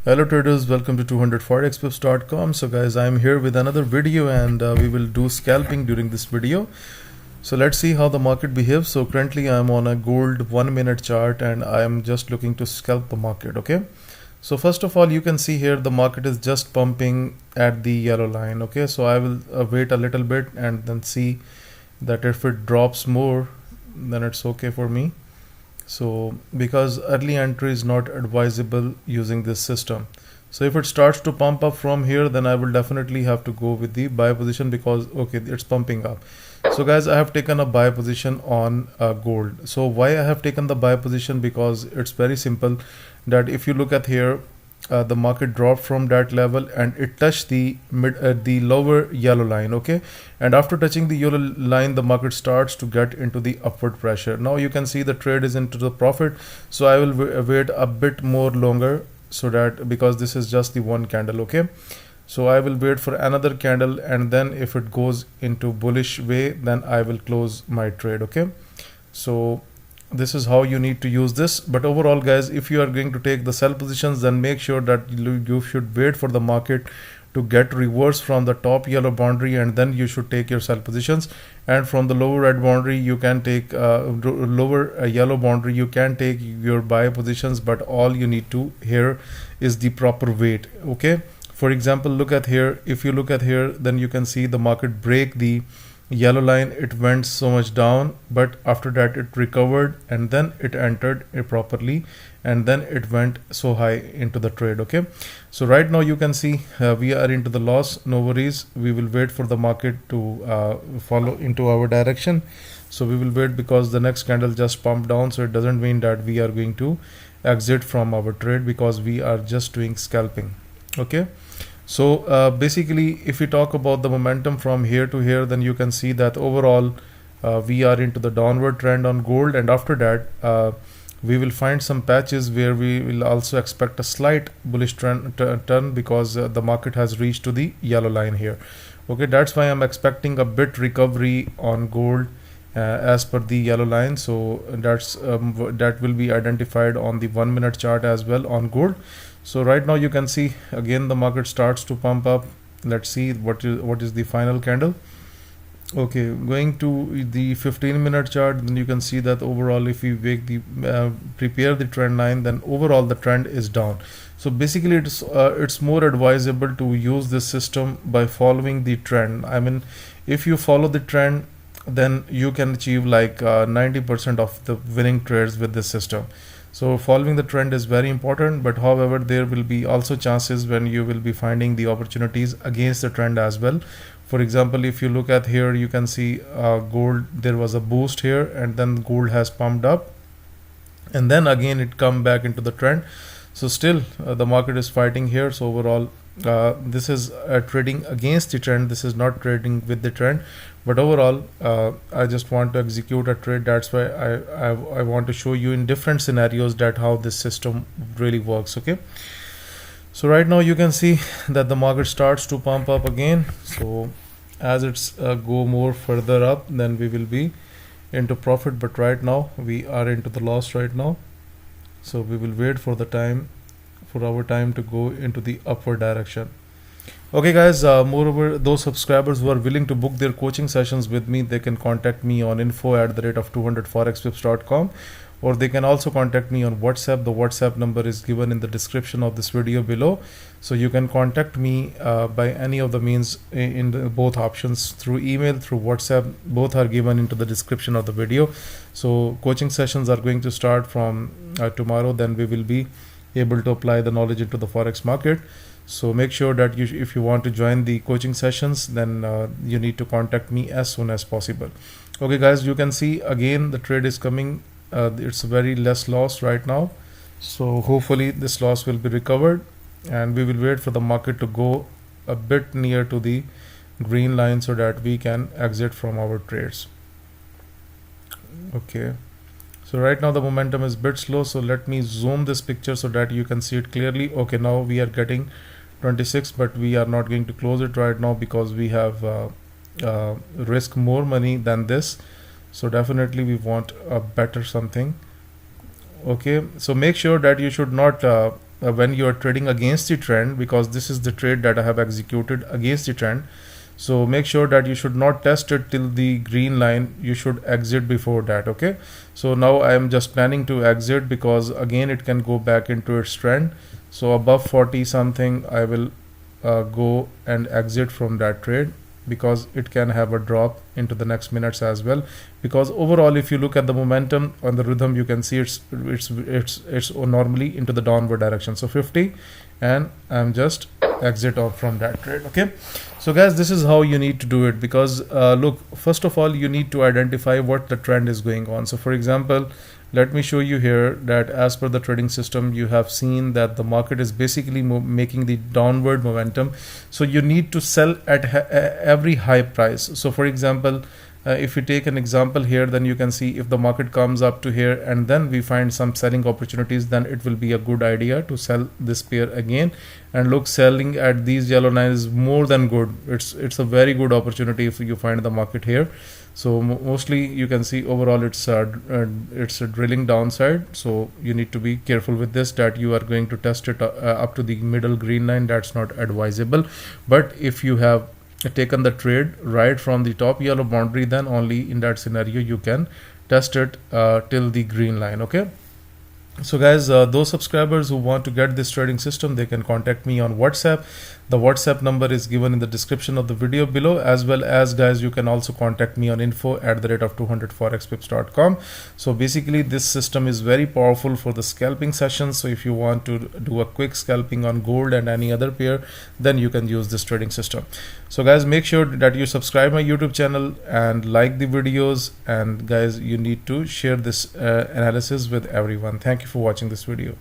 Hello traders, welcome to 200forexpips.com. So guys, I'm here with another video and we will do scalping during this video. So let's see how the market behaves. So currently I'm on a gold 1 minute chart and I am just looking to scalp the market. Okay, so first of all, you can see here the market is just pumping at the yellow line. Okay, so I will wait a little bit and then see that if it drops more, then it's okay for me. So because early entry is not advisable using this system. So if it starts to pump up from here, then I will definitely have to go with the buy position because okay, it's pumping up. So guys, I have taken a buy position on gold. So why I have taken the buy position? Because it's very simple that if you look at here, the market dropped from that level and it touched the lower yellow line. Okay, and after touching the yellow line, the market starts to get into the upward pressure. Now you can see the trade is into the profit, so I will wait a bit more longer, so that because this is just the one candle. Okay, so I will wait for another candle, and then if it goes into bullish way, then I will close my trade. Okay, so this is how you need to use this. But overall guys, if you are going to take the sell positions, then make sure that you should wait for the market to get reverse from the top yellow boundary, and then you should take your sell positions. And from the lower red boundary you can take lower yellow boundary, you can take your buy positions, but all you need to here is the proper weight. Okay, for example, look at here. If you look at here, then you can see the market break the yellow line, it went so much down, but after that it recovered and then it entered it properly, and then it went so high into the trade. Okay, so right now you can see we are into the loss. No worries, we will wait for the market to follow into our direction. So we will wait because the next candle just pumped down, so it doesn't mean that we are going to exit from our trade because we are just doing scalping. Okay, so basically if we talk about the momentum from here to here, then you can see that overall we are into the downward trend on gold, and after that we will find some patches where we will also expect a slight bullish trend turn because the market has reached to the yellow line here. Okay, that's why I'm expecting a bit recovery on gold as per the yellow line. So that will be identified on the 1 minute chart as well on gold. So right now you can see again the market starts to pump up. Let's see what is the final candle. Okay, going to the 15-minute chart, then you can see that overall if we prepare the trend line, then overall the trend is down. So basically it's more advisable to use this system by following the trend. I mean, if you follow the trend, then you can achieve like 90% of the winning trades with this system. So following the trend is very important, but however there will be also chances when you will be finding the opportunities against the trend as well. For example, if you look at here, you can see gold, there was a boost here and then gold has pumped up and then again it come back into the trend. So still the market is fighting here. So overall this is trading against the trend, this is not trading with the trend. But overall I just want to execute a trade. That's why I want to show you in different scenarios that how this system really works. Okay, so right now you can see that the market starts to pump up again. So as it's go more further up, then we will be into profit, but right now we are into the loss right now. So we will wait for the time for our time to go into the upward direction. Okay guys, moreover, those subscribers who are willing to book their coaching sessions with me, they can contact me on info@200forexpips.com, or they can also contact me on WhatsApp. The WhatsApp number is given in the description of this video below. So you can contact me by any of the means in both options, through email, through WhatsApp. Both are given into the description of the video. So coaching sessions are going to start from tomorrow. Then we will be able to apply the knowledge into the Forex market. So make sure that if you want to join the coaching sessions, then you need to contact me as soon as possible. Okay guys, you can see again the trade is coming. It's very less loss right now. So hopefully this loss will be recovered, and we will wait for the market to go a bit near to the green line so that we can exit from our trades. Okay, so right now the momentum is a bit slow, so let me zoom this picture so that you can see it clearly. Okay, now we are getting 26, but we are not going to close it right now because we have risk more money than this. So definitely we want a better something. Okay, so make sure that you should not when you are trading against the trend, because this is the trade that I have executed against the trend. So make sure that you should not test it till the green line. You should exit before that. Okay, so now I am just planning to exit, because again it can go back into its trend. So above 40 something I will go and exit from that trade, because it can have a drop into the next minutes as well. Because overall, if you look at the momentum on the rhythm, you can see it's normally into the downward direction. So 50, and I'm just exit off from that trade. Okay, so guys, this is how you need to do it, because look, first of all, you need to identify what the trend is going on. So for example, let me show you here that as per the trading system, you have seen that the market is basically making the downward momentum. So you need to sell at every high price. So for example, if you take an example here, then you can see if the market comes up to here and then we find some selling opportunities, then it will be a good idea to sell this pair again. And look, selling at these yellow lines is more than good. It's a very good opportunity if you find the market here. So mostly you can see overall it's a drilling downside. So you need to be careful with this, that you are going to test it up to the middle green line. That's not advisable. But if you have taken the trade right from the top yellow boundary, then only in that scenario you can test it till the green line. Okay, so guys, those subscribers who want to get this trading system, they can contact me on WhatsApp. The WhatsApp number is given in the description of the video below, as well as guys, you can also contact me on info@200forexpips.com. So basically this system is very powerful for the scalping sessions. So if you want to do a quick scalping on gold and any other pair, then you can use this trading system. So guys, make sure that you subscribe my YouTube channel and like the videos, and guys, you need to share this analysis with everyone. Thank you for watching this video.